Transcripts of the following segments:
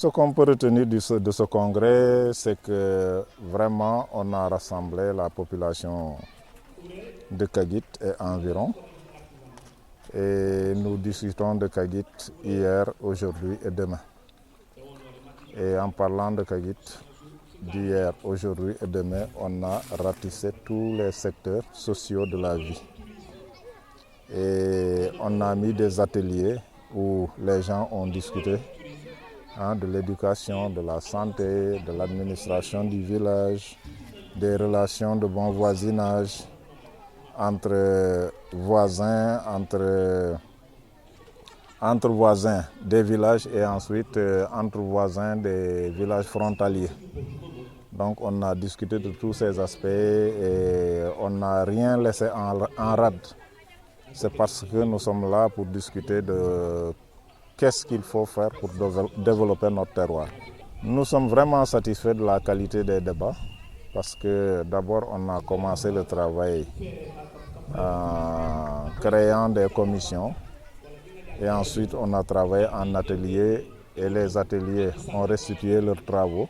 Ce qu'on peut retenir de ce congrès, c'est que vraiment on a rassemblé la population de Kagit et environ. Et nous discutons de Kagit hier, aujourd'hui et demain. Et en parlant de Kagit, d'hier, aujourd'hui et demain, on a ratissé tous les secteurs sociaux de la vie. Et on a mis des ateliers où les gens ont discuté de l'éducation, de la santé, de l'administration du village, des relations de bon voisinage entre voisins, entre voisins des villages et ensuite entre voisins des villages frontaliers. Donc on a discuté de tous ces aspects et on n'a rien laissé en rade. C'est parce que nous sommes là pour discuter de qu'est-ce qu'il faut faire pour développer notre terroir. Nous sommes vraiment satisfaits de la qualité des débats parce que d'abord on a commencé le travail en créant des commissions et ensuite on a travaillé en atelier et les ateliers ont restitué leurs travaux.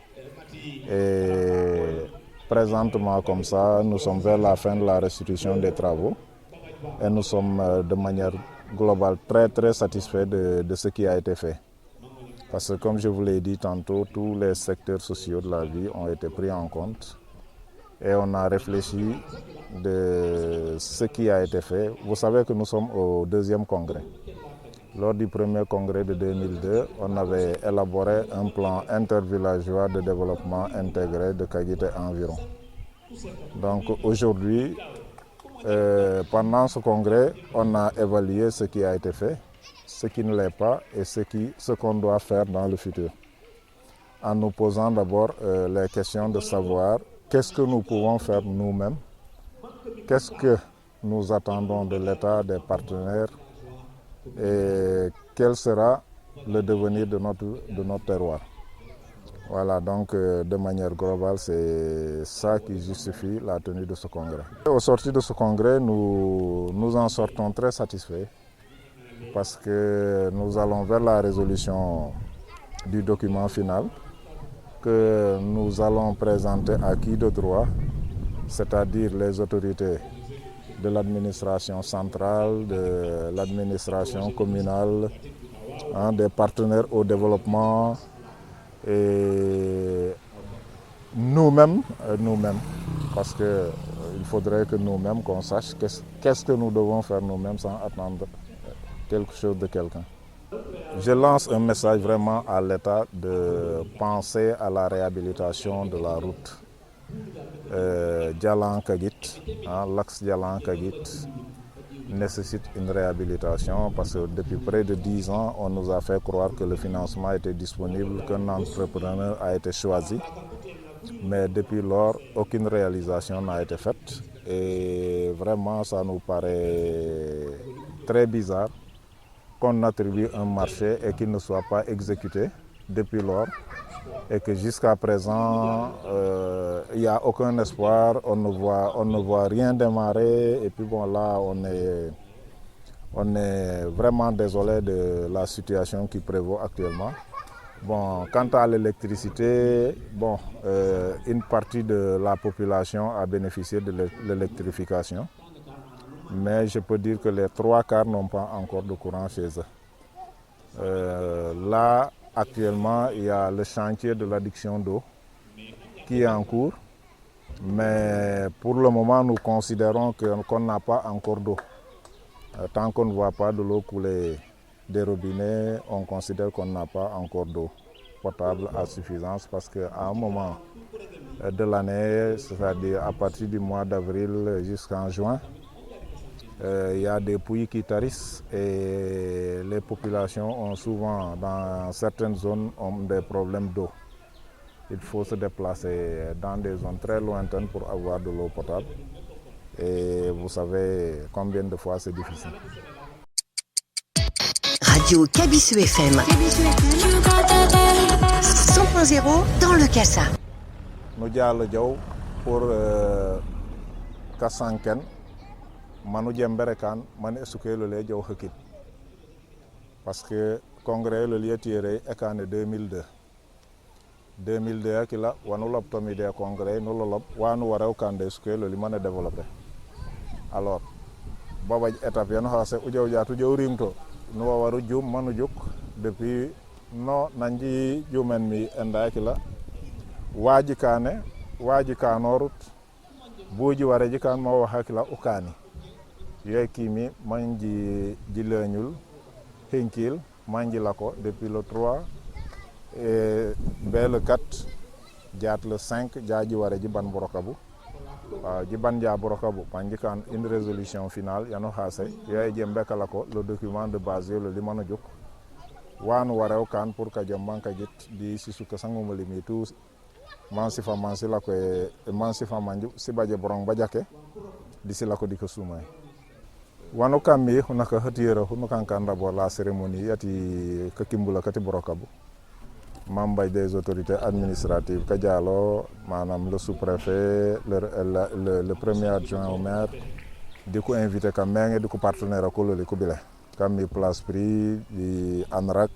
Et présentement comme ça, nous sommes vers la fin de la restitution des travaux et nous sommes de manière globale très satisfaits de ce qui a été fait. Parce que comme je vous l'ai dit tantôt, tous les secteurs sociaux de la vie ont été pris en compte et on a réfléchi de ce qui a été fait. Vous savez que nous sommes au deuxième congrès. Lors du premier congrès de 2002, on avait élaboré un plan intervillageois de développement intégré de Kagit et environ. Donc aujourd'hui, pendant ce congrès, on a évalué ce qui a été fait, ce qui ne l'est pas et ce qu'on doit faire dans le futur. En nous posant d'abord les questions de savoir qu'est-ce que nous pouvons faire nous-mêmes, qu'est-ce que nous attendons de l'État, des partenaires et quel sera le devenir de notre terroir. Voilà, donc de manière globale, c'est ça qui justifie la tenue de ce congrès. Au sortir de ce congrès, nous en sortons très satisfaits parce que nous allons vers la résolution du document final que nous allons présenter à qui de droit, c'est-à-dire les autorités de l'administration centrale, de l'administration communale, des partenaires au développement et nous-mêmes, parce qu'il faudrait que nous-mêmes qu'on sache qu'est-ce que nous devons faire nous-mêmes sans attendre quelque chose de quelqu'un. Je lance un message vraiment à l'État de penser à la réhabilitation de la route Djalan-Kagit, l'axe Djalan-Kagit nécessite une réhabilitation parce que depuis près de 10 ans, on nous a fait croire que le financement était disponible, qu'un entrepreneur a été choisi. Mais depuis lors, aucune réalisation n'a été faite et vraiment ça nous paraît très bizarre qu'on attribue un marché et qu'il ne soit pas exécuté depuis lors et que jusqu'à présent, il n'y a aucun espoir, on ne voit rien démarrer et puis bon là, on est vraiment désolé de la situation qui prévaut actuellement. Bon, quant à l'électricité, une partie de la population a bénéficié de l'électrification, mais je peux dire que les 3/4 n'ont pas encore de courant chez eux. Là, actuellement, il y a le chantier de l'adduction d'eau qui est en cours, mais pour le moment, nous considérons qu'on n'a pas encore d'eau. Tant qu'on ne voit pas de l'eau couler des robinets, on considère qu'on n'a pas encore d'eau potable à suffisance parce qu'à un moment de l'année, c'est-à-dire à partir du mois d'avril jusqu'en juin, il y a des puits qui tarissent et les populations ont souvent, dans certaines zones, des problèmes d'eau. Il faut se déplacer dans des zones très lointaines pour avoir de l'eau potable. Et vous savez combien de fois c'est difficile. Radio Kabisu FM 100.0 dans le Kassa. Nous diallo pour Kassanken. Manu Djemberekan, Manu Esukelo le Djaw Hekit. Parce que le congrès le lieu tiré est en 2002. 2002 kila wanu lop tomi de congrès no lolop wanu warew kande suke loli mane développer alors baba étape yan hase ujaw jatu jaw rimto no waru jum manu juk depuis no nanji jumen mi enda kila waji kanorut boji wareji kan mo hakila ukani yekimi manji jileñul henkil manji lako depuis le 3 et le 4 jaat le 5 jaaji wareji ban borokabu jiban ja borokabu panji kan une résolution finale yano hase yoy jembe kala ko le document de base le limano juk wanu warew kan pour ka jom manka jit di sisuka sanguma limi tous mansifa mansila ko mansifa manju sibaje borong bajake di sila ko diko sumay wanu kammi hunaka hatiyero hunukan kan d'abord la cérémonie yati ka kimbula kati borokabu membres des autorités administratives Kadialo, madame le sous-préfet, le premier adjoint au maire, du coup invité quand même et du coup partenaire à Kololi Kubile, comme place prix, di Anrak,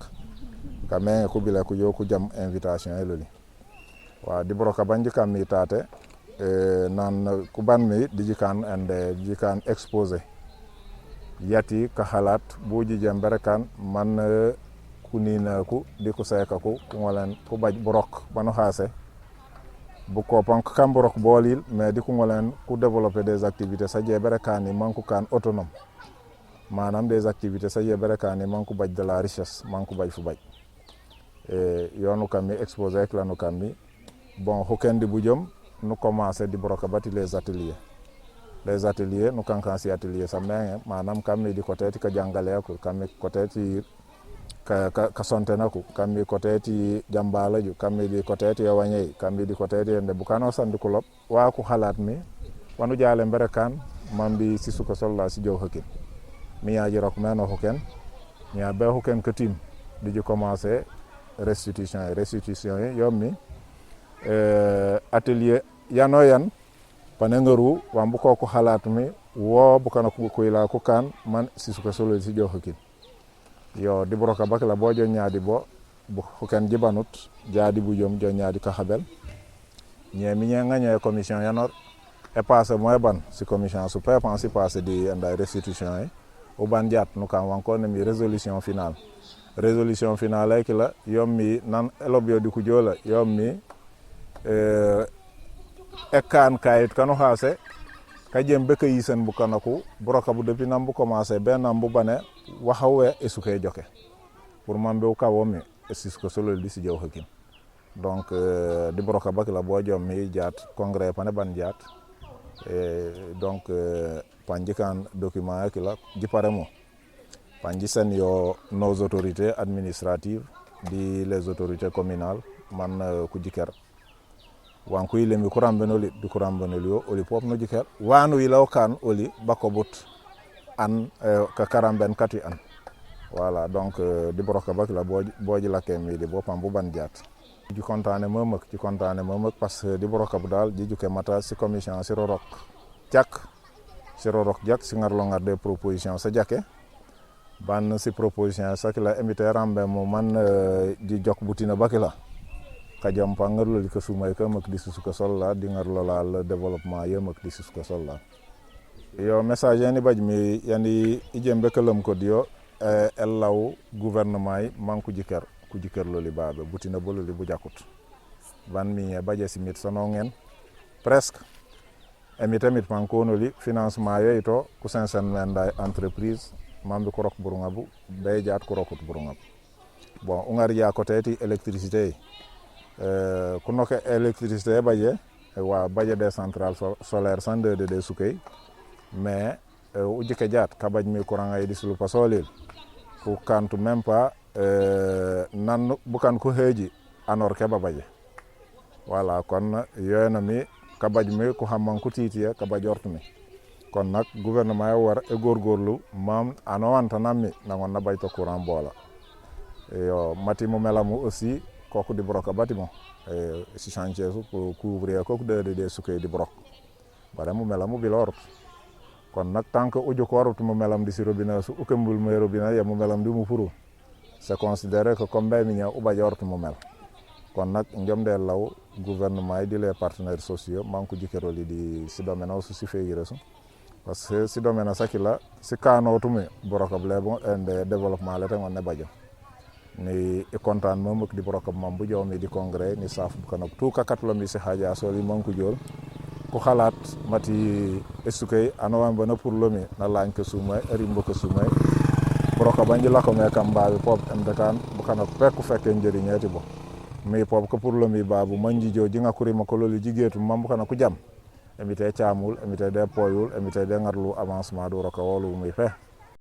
quand même Kubile Kuyo Kujam invitation et loli. Wa di broka banji kami tate, nan kuban mi dijikan and dijikan exposé. Yati kahalat buji jamberekan man kunina ku di ko sayka ku ngolen ku baj borok banu xasse bu ko pank kam borok bolil mais di ko ngolen ku développer des activités sa jebere kan manku kan autonome manam des activités sa jebere kan manku baj de la richesse manku baj fu baj et yonu kam mi exposer ak lanu kam mi bon hokendi bu jom nu commencer di borok bati les ateliers nu kankan si atelier sa menge manam kam mi di côté ti ka jangale ko kam mi côté ti ka sontena ko kammi koteti jambala ju kammi di koteti yawanyei kammi di koteti ende bukano sandu kulop wa ko halat mi wanu jale berekan mambi sisuko solla si jow hakin mi yaji rok meno hoken nya be hoken ketim di commencer restitution yommi atelier yanoyan panengaru wambu ko halat mi wo bukano ko ila ko kan man sisuko solla si jow hakin yo di broka bakla bo jo nyaadi bo bu ken jibanut jaadi bu jom jo nyaadi ka xabel ñemi ñanga ñe commission yanor e passé moy ban si commission su pe pensi passé di anda restitution o ban jaat nu kan wanko ne mi résolution finale ki la yommi nan elobio di ku jola yommi e kan kayit kanu xasse ka jembe ka yisen bu kanaku broka bu depuis nam bu commencer ben nam bu bané waxawe esuke joke pour mambe o kawomi esis ko solo di si jow hakim donc di broka bakla bo jom mi jaat congrès pané ban jaat donc panjikan document kila di paremo panji sen yo nos autorités administratives di les autorités communales man ku jiker wan ko yile mi kurambenoli du kurambenoli oli pop no jiker wanu yilaw kan oli bakobut an ka karamben kati an voilà donc di broka bak la boji la kemi di bopam bu ban jaat ju contane momak ci contane momak parce que di broka bu dal di juke mata ci commission ci rorok jak ci ngarlo ngar des propositions sa jake ban ci proposition sa la invité rambe mo man di jok butina bakila ka jam pa ngarlo li ko sumay ka mak di suka solla di ngarlo la le développement ye mak di suka solla yo message yani baj mi yani ijembe kalam ko dio elaw gouvernement yi manku jiker loli baabe butina bololi bu jakut ban mi baje simit sono ngen presque emitamit manko noli financement yoy to ku sensen menda entreprise mambe ko rok burungabu be jaat ko rokut burungab bon ungar ya ko teti électricité ku noke électricité baje wa baje des centrales solaires 102 de sukay mais ujike jaat kabaj mi courant ay dislu pasolil ku kantu même pas nan bukan ko heji anor ke babaje voilà kon yoyna mi kabaj mi ko hamman ko titiya kabaj ortumi kon nak gouvernement war e gorgorlu mam ano antanami nangon na bayto courant bola yo mati mo melamu aussi koku di broka batimo si chantier pour couvrir koku de sukay di brok bare mo melamu bilor kon nak tank uju ko waratu mo melam di si robinet su ukembul mo robinet ya mo melam di mu furu c'est considéré que comme bay mi nya uba jortu mo mel kon nag jomde law gouvernement yi di les partenaires sociaux manku jikeroli di si domaine o si feyireso parce que si domaine sakila si kano tumi borokab lebo ende développement le tengon ne bajo ni kontaan mamuk di borokab mambu jaw mi di congrès ni saf bu kanok tout kakatlo mi si haja soli manku jol ko xalaat mati esukay anowam bana pour lomi na lañ ko sumay rimbo ko sumay borokab banji la ko me kambabe pop emdekan bu kanok pekku fekke njeriñeti bo mi pop ko pour lomi babu manji joji ngakuri makololi jigetu mambu kana ku jam emite chamul emite de poyul emite de ngarlu avancement do roka wolu mi fe